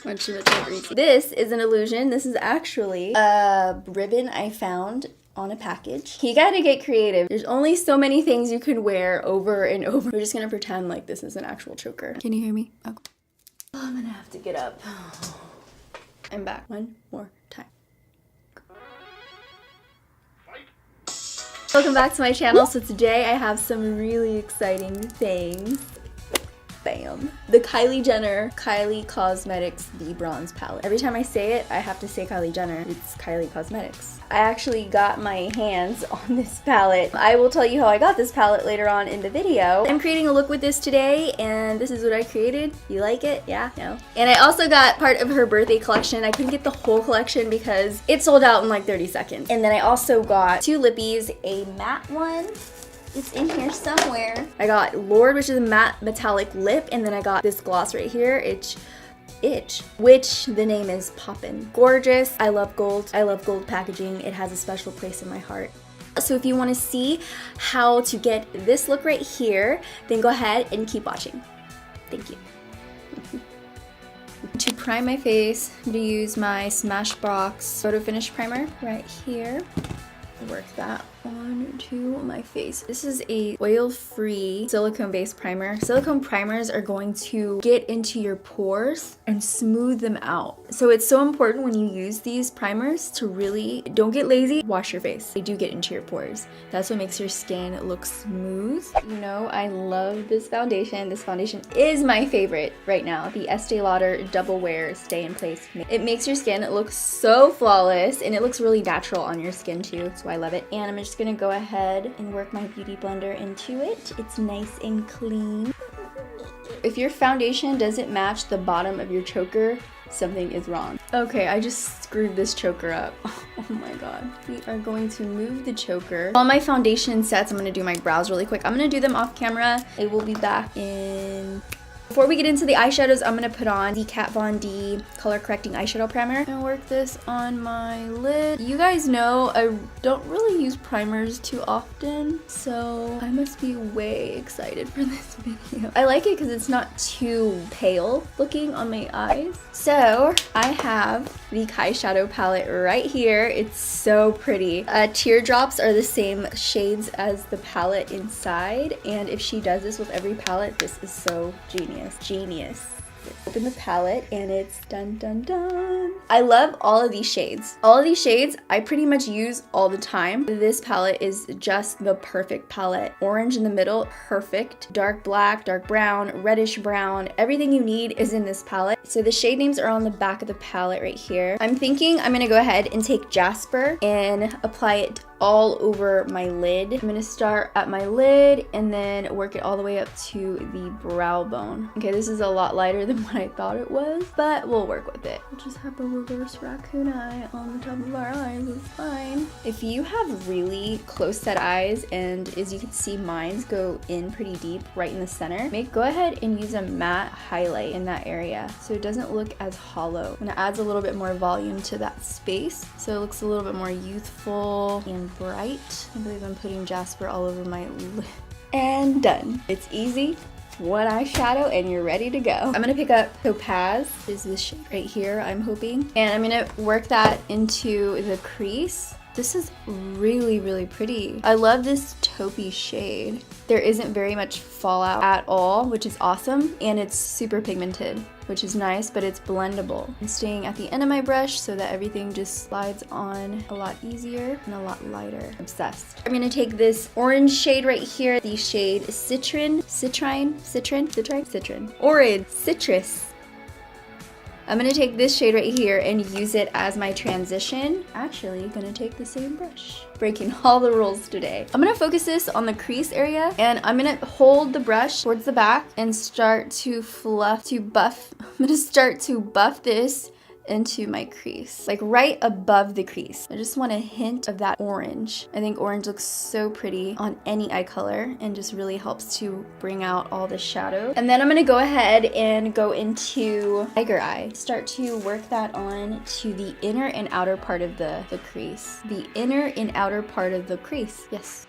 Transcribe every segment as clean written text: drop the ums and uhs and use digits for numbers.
Much easy. This is an illusion. This is actually a ribbon I found on a package. You gotta get creative. There's only so many things you could wear over and over. We're just gonna pretend like this is an actual choker. Can you hear me? Oh, I'm gonna have to get up. I'm back one more time. Welcome back to my channel. So today I have some really exciting things. Bam. The Kylie Jenner Kylie Cosmetics The Bronze Palette. Every time I say it, I have to say Kylie Jenner. It's Kylie Cosmetics. I actually got my hands on this palette. I will tell you how I got this palette later on in the video. I'm creating a look with this today, and this is what I created. You like it? Yeah? No? And I also got part of her birthday collection. I couldn't get the whole collection because it sold out in like 30 seconds. And then I also got 2 lippies, a matte one. It's in here somewhere. I got Lord, which is a matte metallic lip, and then I got this gloss right here, which the name is Poppin'. Gorgeous. I love gold. I love gold packaging. It has a special place in my heart. So if you want to see how to get this look right here, then go ahead and keep watching. Thank you. To prime my face, I'm going to use my Smashbox Photo Finish Primer right here. Work that onto my face. This is a oil-free silicone-based primer. Silicone primers are going to get into your pores and smooth them out. So it's so important when you use these primers to really, don't get lazy, wash your face. They do get into your pores. That's what makes your skin look smooth. You know, I love this foundation. This foundation is my favorite right now. The Estee Lauder Double Wear Stay in Place. It makes your skin look so flawless, and it looks really natural on your skin too, so I love it. And I'm just gonna go ahead and work my beauty blender into it. It's nice and clean. If your foundation doesn't match the bottom of your choker, something is wrong. Okay, I just screwed this choker up. Oh my god. We are going to move the choker. While my foundation sets, I'm gonna do my brows really quick. I'm gonna do them off camera. I will be back in... Before we get into the eyeshadows, I'm going to put on the Kat Von D Color Correcting Eyeshadow Primer. I'm going to work this on my lid. You guys know I don't really use primers too often, so I must be way excited for this video. I like it because it's not too pale looking on my eyes. So I have the Kyshadow palette right here. It's so pretty. Teardrops are the same shades as the palette inside, and if she does this with every palette, this is so genius. Genius. Open the palette and it's dun dun dun. I love all of these shades. All of these shades I pretty much use all the time. This palette is just the perfect palette. Orange in the middle, perfect. Dark black, dark brown, reddish brown. Everything you need is in this palette. So the shade names are on the back of the palette right here. I'm thinking I'm gonna go ahead and take Jasper and apply it all over my lid. I'm gonna start at my lid and then work it all the way up to the brow bone. Okay, this is a lot lighter than what I thought it was, but we'll work with it. We'll just have a reverse raccoon eye on the top of our eyes. It's fine. If you have really close set eyes, and as you can see, mine go in pretty deep right in the center, go ahead and use a matte highlight in that area so it doesn't look as hollow, and it adds a little bit more volume to that space so it looks a little bit more youthful and bright. I believe I'm putting Jasper all over my lid. And done. It's easy. One eyeshadow and you're ready to go. I'm gonna pick up Topaz, is this shade right here, I'm hoping. And I'm gonna work that into the crease. This is really, really pretty. I love this taupey shade. There isn't very much fallout at all, which is awesome. And it's super pigmented, which is nice, but it's blendable. I'm staying at the end of my brush so that everything just slides on a lot easier and a lot lighter. Obsessed. I'm gonna take this orange shade right here, the shade Citron, Orange, Citrus. I'm gonna take this shade right here and use it as my transition. Actually, gonna take the same brush. Breaking all the rules today. I'm gonna focus this on the crease area, and I'm gonna hold the brush towards the back and start to buff. I'm gonna start to buff this into my crease, like right above the crease. I just want a hint of that orange. I think orange looks so pretty on any eye color and just really helps to bring out all the shadow. And then I'm gonna go ahead and go into Tiger Eye. Start to work that on to the inner and outer part of the crease. The inner and outer part of the crease, yes.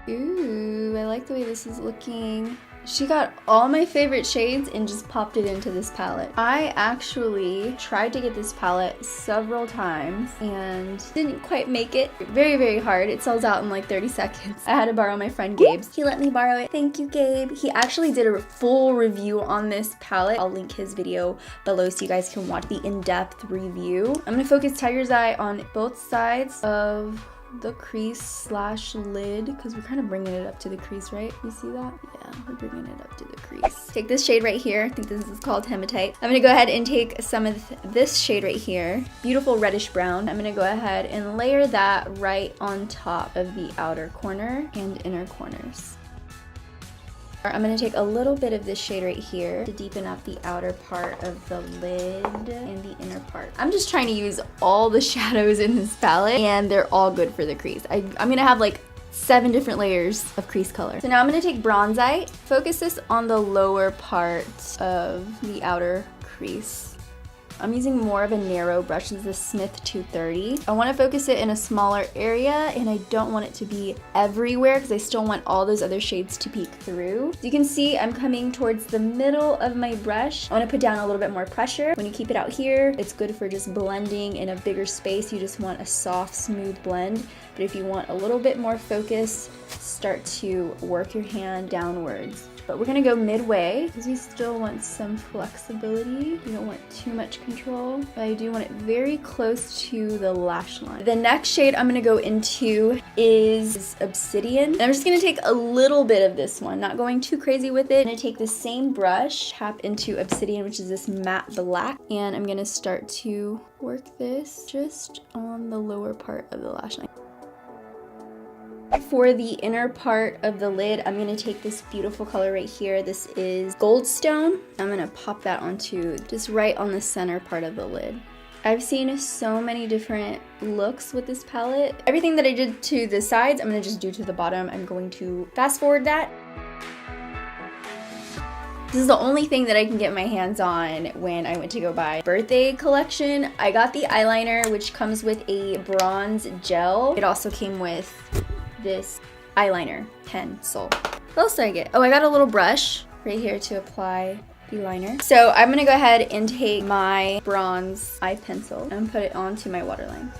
Ooh, I like the way this is looking. She got all my favorite shades and just popped it into this palette. I actually tried to get this palette several times and didn't quite make it. Very, very hard. It sells out in like 30 seconds. I had to borrow my friend Gabe's. He let me borrow it. Thank you, Gabe. He actually did a full review on this palette. I'll link his video below so you guys can watch the in-depth review. I'm gonna focus Tiger's Eye on both sides of the crease slash lid because we're kind of bringing it up to the crease, right? You see that? Yeah, we're bringing it up to the crease. Take this shade right here. I think this is called Hematite. I'm gonna go ahead and take some of this shade right here, beautiful reddish brown. I'm gonna go ahead and layer that right on top of the outer corner and inner corners. I'm going to take a little bit of this shade right here to deepen up the outer part of the lid and the inner part. I'm just trying to use all the shadows in this palette and they're all good for the crease. I'm going to have like 7 different layers of crease color. So now I'm going to take Bronzite, focus this on the lower part of the outer crease. I'm using more of a narrow brush. This is the Smith 230. I want to focus it in a smaller area and I don't want it to be everywhere because I still want all those other shades to peek through. So you can see I'm coming towards the middle of my brush. I want to put down a little bit more pressure. When you keep it out here, it's good for just blending in a bigger space. You just want a soft, smooth blend. But if you want a little bit more focus, start to work your hand downwards. But we're gonna go midway because we still want some flexibility. We don't want too much control, but I do want it very close to the lash line. The next shade I'm gonna go into is Obsidian. And I'm just gonna take a little bit of this one, not going too crazy with it. I'm gonna take the same brush, tap into Obsidian, which is this matte black, and I'm gonna start to work this just on the lower part of the lash line. For the inner part of the lid, I'm going to take this beautiful color right here. This is Goldstone. I'm going to pop that onto just right on the center part of the lid. I've seen so many different looks with this palette. Everything that I did to the sides, I'm going to just do to the bottom. I'm going to fast forward that. This is the only thing that I can get my hands on when I went to go buy birthday collection. I got the eyeliner, which comes with a bronze gel. It also came with this eyeliner pencil. What else did I get? Oh, I got a little brush right here to apply the liner. So I'm gonna go ahead and take my bronze eye pencil and put it onto my waterline.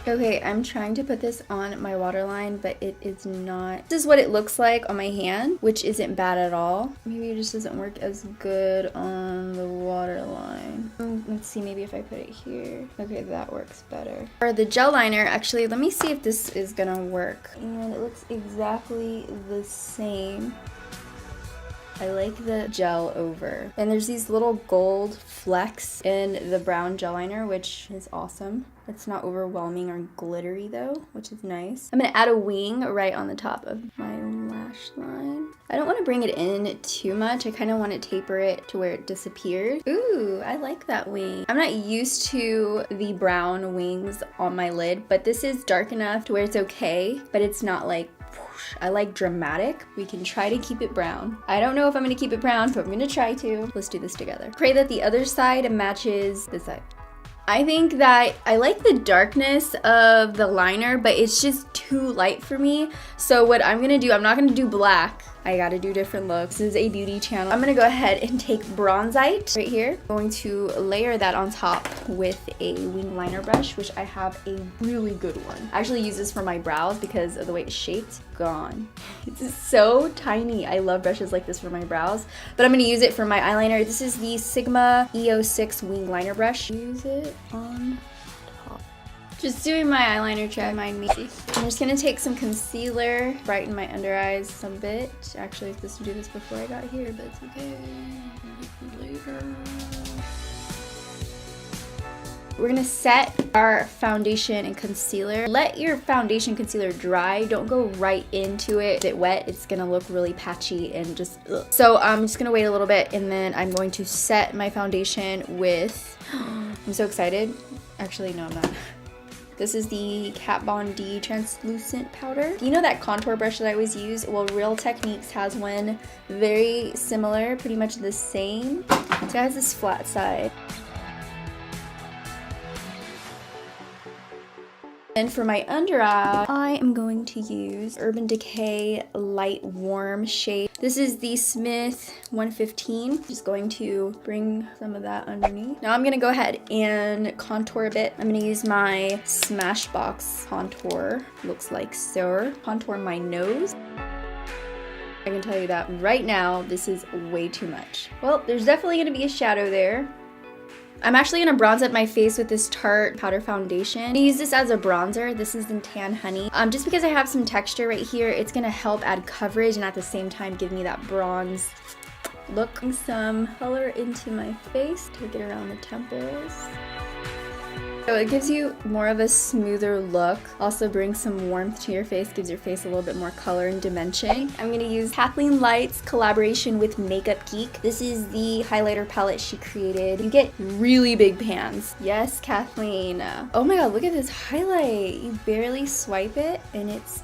Okay, I'm trying to put this on my waterline, but it is not. This is what it looks like on my hand, which isn't bad at all. Maybe it just doesn't work as good on the waterline. Let's see, maybe if I put it here. Okay, that works better. For the gel liner, actually, let me see if this is gonna work. And it looks exactly the same. I like the gel over. And there's these little gold flecks in the brown gel liner, which is awesome. It's not overwhelming or glittery though, which is nice. I'm gonna add a wing right on the top of my lash line. I don't want to bring it in too much. I kind of want to taper it to where it disappears. Ooh, I like that wing. I'm not used to the brown wings on my lid, but this is dark enough to where it's okay, but it's not like whoosh. I like dramatic. We can try to keep it brown. I don't know if I'm gonna keep it brown, but I'm gonna try to. Let's do this together. Pray that the other side matches this side. I think that I like the darkness of the liner, but it's just too light for me. So what I'm gonna do, I'm not gonna do black. I gotta do different looks. This is a beauty channel. I'm gonna go ahead and take Bronzite right here. I'm going to layer that on top with a wing liner brush, which I have a really good one. I actually use this for my brows because of the way it's shaped. Gone. It's so tiny. I love brushes like this for my brows, but I'm gonna use it for my eyeliner. This is the Sigma EO6 wing liner brush. Use it on top. Just doing my eyeliner trick, mind me. I'm just gonna take some concealer, brighten my under eyes a bit. Actually, I was supposed to do this before I got here, but it's okay. Later. We're gonna set our foundation and concealer. Let your foundation concealer dry. Don't go right into it. If it's wet, it's gonna look really patchy and just ugh. So I'm just gonna wait a little bit and then I'm going to set my foundation with, I'm so excited. Actually, no, I'm not. This is the Kat Von D translucent powder. You know that contour brush that I always use? Well, Real Techniques has one very similar, pretty much the same. So it has this flat side. And for my under eye, I am going to use Urban Decay Light Warm shade. This is the Smith 115. Just going to bring some of that underneath. Now I'm gonna go ahead and contour a bit. I'm gonna use my Smashbox contour. Looks like so. Contour my nose. I can tell you that right now, this is way too much. Well, there's definitely gonna be a shadow there. I'm actually gonna bronze up my face with this Tarte powder foundation. I'm gonna use this as a bronzer. This is in Tan Honey. Just because I have some texture right here, it's gonna help add coverage and at the same time give me that bronze look. Some color into my face, take it around the temples. So it gives you more of a smoother look. Also brings some warmth to your face, gives your face a little bit more color and dimension. I'm gonna use Kathleen Light's collaboration with Makeup Geek. This is the highlighter palette she created. You get really big pans. Yes, Kathleen. Oh my god, look at this highlight. You barely swipe it and it's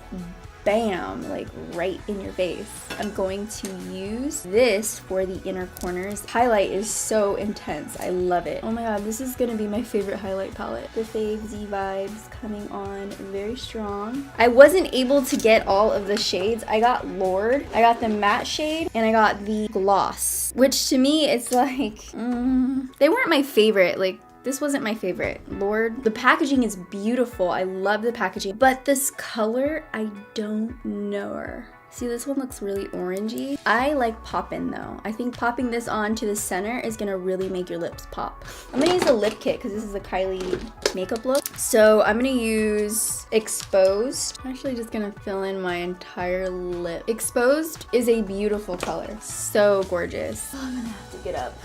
bam, like right in your face. I'm going to use this for the inner corners. Highlight is so intense. I love it. Oh my god, this is gonna be my favorite highlight palette. The Fave Z Vibes coming on very strong. I wasn't able to get all of the shades. I got Lord, I got the matte shade, and I got the gloss, which to me it's like, they weren't my favorite. Like, this wasn't my favorite. Lord, the packaging is beautiful. I love the packaging, but this color, I don't know her. See, this one looks really orangey. I like poppin' though. I think popping this on to the center is gonna really make your lips pop. I'm gonna use a lip kit because this is a Kylie makeup look. So I'm gonna use Exposed. I'm actually just gonna fill in my entire lip. Exposed is a beautiful color. So gorgeous. Oh, I'm gonna have to get up.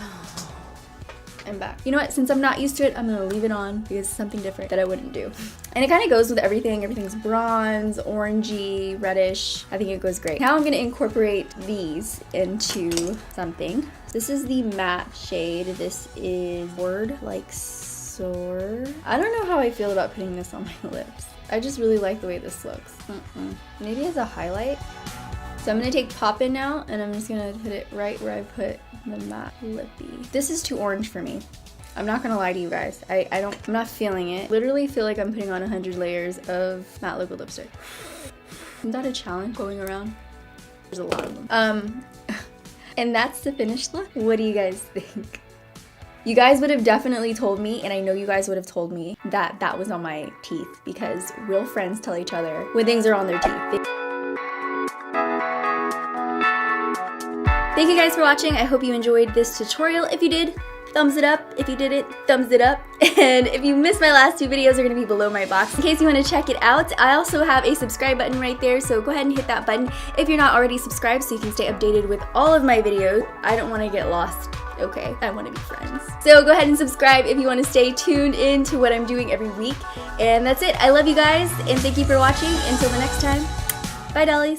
I'm back. You know what? Since I'm not used to it, I'm gonna leave it on because it's something different that I wouldn't do. And it kind of goes with everything. Everything's bronze, orangey, reddish. I think it goes great. Now I'm gonna incorporate these into something. This is the matte shade. This is Word Like Soar. I don't know how I feel about putting this on my lips. I just really like the way this looks. Maybe as a highlight. So I'm gonna take Poppin' now and I'm just gonna put it right where I put the matte lippy. This is too orange for me. I'm not gonna lie to you guys. I'm not feeling it. Literally feel like I'm putting on 100 layers of matte liquid lipstick. Isn't that a challenge going around? There's a lot of them. And that's the finished look. What do you guys think? You guys would have definitely told me, and I know you guys would have told me that that was on my teeth because real friends tell each other when things are on their teeth. Thank you guys for watching. I hope you enjoyed this tutorial. If you did, thumbs it up. If you did it, thumbs it up. And if you missed my last two videos, they're gonna be below my box in case you wanna check it out. I also have a subscribe button right there, so go ahead and hit that button if you're not already subscribed so you can stay updated with all of my videos. I don't wanna get lost, okay? I wanna be friends. So go ahead and subscribe if you wanna stay tuned in to what I'm doing every week. And that's it. I love you guys, and thank you for watching. Until the next time, bye dollies.